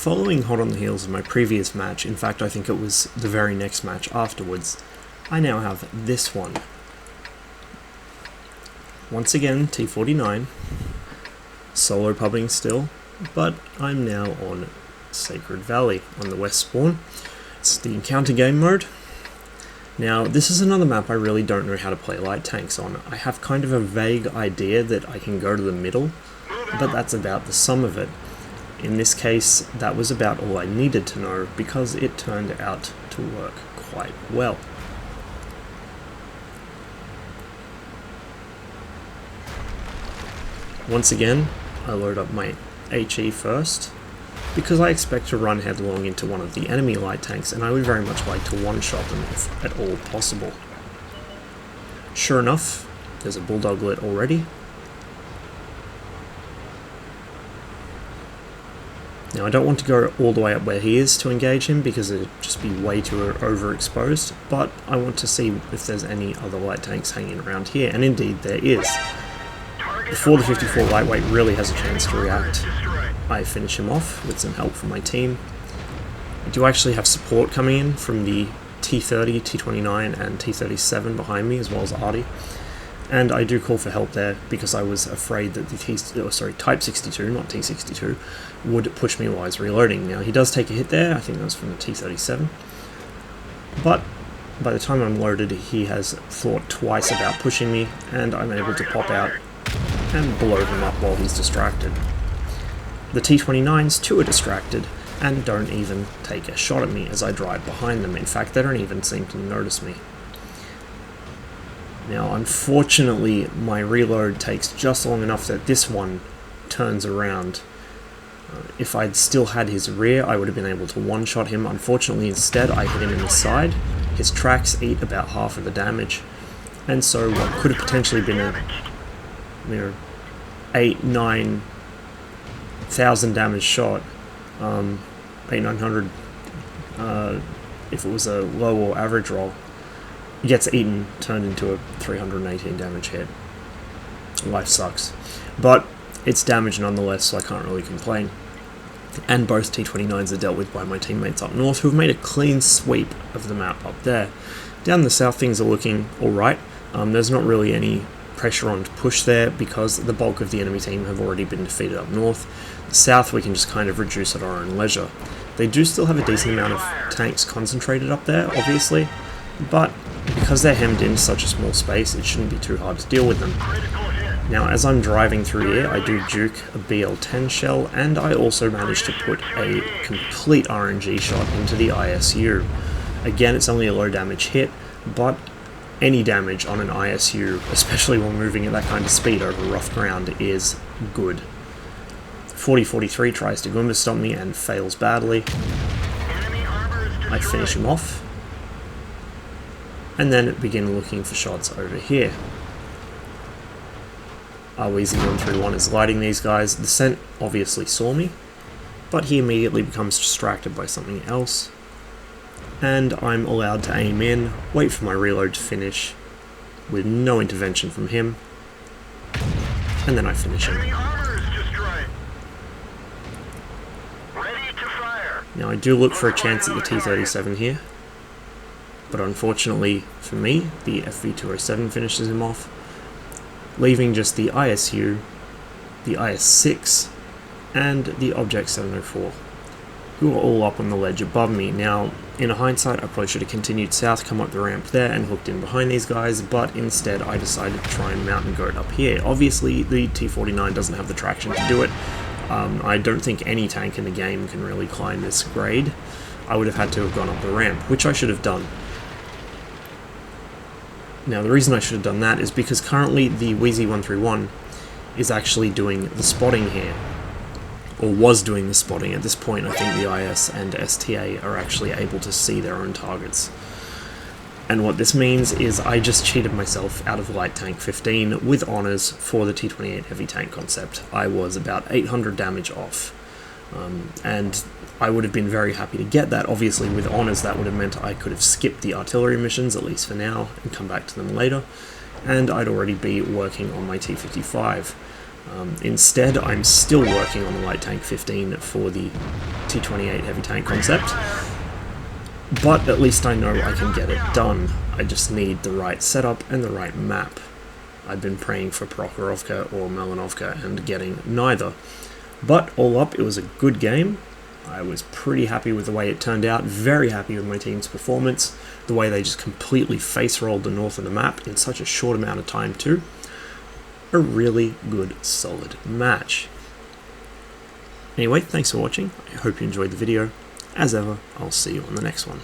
Following hot on the heels of my previous match, in fact I think it was the very next match afterwards, I now have this one. Once again, T49, solo pubbing still, but I'm now on Sacred Valley on the west spawn. It's the encounter game mode. Now this is another map I really don't know how to play light tanks on. I have kind of a vague idea that I can go to the middle, but that's about the sum of it. In this case, that was about all I needed to know because it turned out to work quite well. Once again, I load up my HE first, because I expect to run headlong into one of the enemy light tanks, and I would very much like to one-shot them if at all possible. Sure enough, there's a bulldog lit already. Now I don't want to go all the way up where he is to engage him because it'd just be way too overexposed, but I want to see if there's any other light tanks hanging around here, and indeed there is. Before the 54 lightweight really has a chance to react, I finish him off with some help from my team. I do actually have support coming in from the T30, T29 and T37 behind me, as well as Artie. And I do call for help there because I was afraid that the Type 62, not T62, would push me while I was reloading. Now he does take a hit there, I think that was from the T37. But by the time I'm loaded, he has thought twice about pushing me, and I'm able to pop out and blow him up while he's distracted. The T29s too are distracted and don't even take a shot at me as I drive behind them. In fact, they don't even seem to notice me. Now, unfortunately, my reload takes just long enough that this one turns around. If I'd still had his rear, I would have been able to one-shot him. Unfortunately, instead, I hit him in the side. His tracks eat about half of the damage, and so what could have potentially been a 8,000-9,000 damage shot, 8,900 if it was a low or average roll, gets eaten, turned into a 318 damage hit. Life sucks. But it's damage nonetheless, so I can't really complain. And both T29s are dealt with by my teammates up north, who have made a clean sweep of the map up there. Down the south, things are looking alright. There's not really any pressure on to push there because the bulk of the enemy team have already been defeated up north. The south we can just kind of reduce at our own leisure. They do still have a decent amount of tanks concentrated up there, obviously, but because they're hemmed in such a small space, it shouldn't be too hard to deal with them. Now, as I'm driving through here, I do juke a BL-10 shell, and I also managed to put a complete RNG shot into the ISU. Again, it's only a low damage hit, but any damage on an ISU, especially when moving at that kind of speed over rough ground, is good. 4043 tries to Goomba stomp me and fails badly. I finish him off, and then begin looking for shots over here. Our Wheezy131 is lighting these guys. The Scent obviously saw me, but he immediately becomes distracted by something else, and I'm allowed to aim in, wait for my reload to finish, with no intervention from him, and then I finish him. Now I do look for a chance at the T37 here, but unfortunately for me, the FV207 finishes him off, leaving just the ISU, the IS-6, and the Object 704, who are all up on the ledge above me. Now, in hindsight, I probably should have continued south, come up the ramp there, and hooked in behind these guys, but instead I decided to try and mountain goat up here. Obviously, the T49 doesn't have the traction to do it. I don't think any tank in the game can really climb this grade. I would have had to have gone up the ramp, which I should have done. Now, the reason I should have done that is because currently the Wheezy131 is actually doing the spotting here, or was doing the spotting. At this point, I think the IS and STA are actually able to see their own targets. And what this means is I just cheated myself out of Light Tank 15 with honours for the T28 Heavy Tank concept. I was about 800 damage off, and I would have been very happy to get that. Obviously, with honours, that would have meant I could have skipped the artillery missions, at least for now, and come back to them later, and I'd already be working on my T55. Instead, I'm still working on the Light Tank 15 for the T-28 heavy tank concept. But at least I know I can get it done. I just need the right setup and the right map. I've been praying for Prokhorovka or Melanovka and getting neither. But all up, it was a good game. I was pretty happy with the way it turned out, very happy with my team's performance, the way they just completely face-rolled the north of the map in such a short amount of time too. A really good, solid match. Anyway, thanks for watching. I hope you enjoyed the video. As ever, I'll see you on the next one.